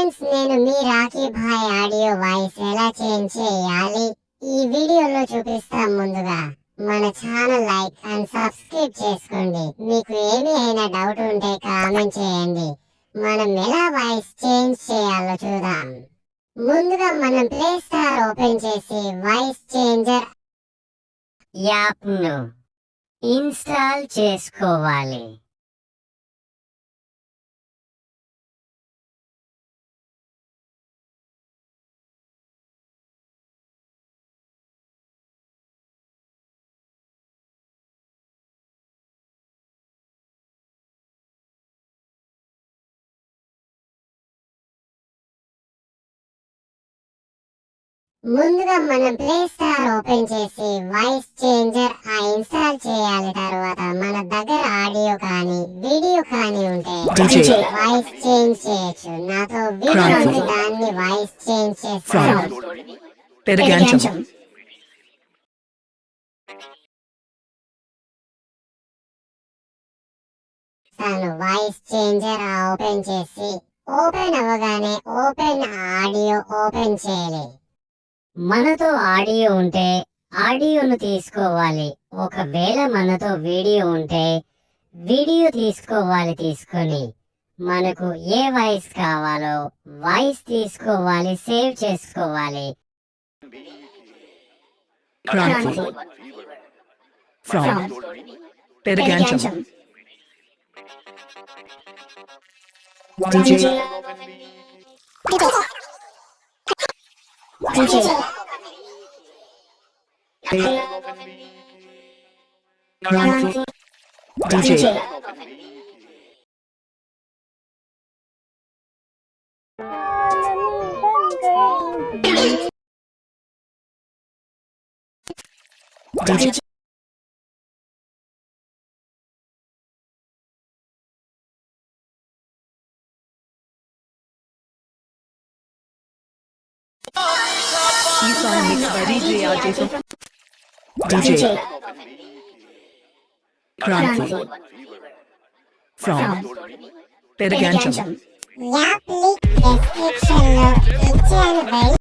Friends, నేను మీ Rocky భాయ్ audio voice ఎలా change చేయాలి ఈ వీడియోలో చూపిస్తాం. ముందుగా మన ఛానల్ లైక్ అండ్ సబ్స్క్రైబ్ చేసుకోండి. మీకు ఏమి అయినా డౌట్ ఉంటే కామెంట్ చేయండి. మనం ఎలా వాయిస్ చేంజ్ చేయాలో చూద్దాం. ముందుగా మనం ప్లే స్టోర్ ఓపెన్ చేసి వాయిస్ చేంజర్ యాప్ ను ఇన్స్టాల్ చేసుకోవాలి. ముందుగా మనం ప్లే స్టోర్ ఓపెన్ చేసి వాయిస్ చేంజర్ ఇన్స్టాల్ చేయాలి. తర్వాత మన దగ్గర ఆడియో కానీ వీడియో కానీ ఉంటే వాయిస్ చేంజ్ చేయొచ్చు. నాతో వీడియో ఉంది, దాన్ని వాయిస్ చేంజ్ చేస్తాను. వాయిస్ చేంజర్ ఓపెన్ చేసి ఓపెన్ అవ్వగానే ఓపెన్ ఆడియో ఓపెన్ చేయాలి. మనతో ఆడియో ఉంటే ఆడియోను తీసుకోవాలి. ఒకవేళ మనతో వీడియో ఉంటే వీడియో తీసుకోవాలి. తీసుకొని మనకు ఏ వాయిస్ కావాలో వాయిస్ తీసుకోవాలి, సేవ్ చేసుకోవాలి.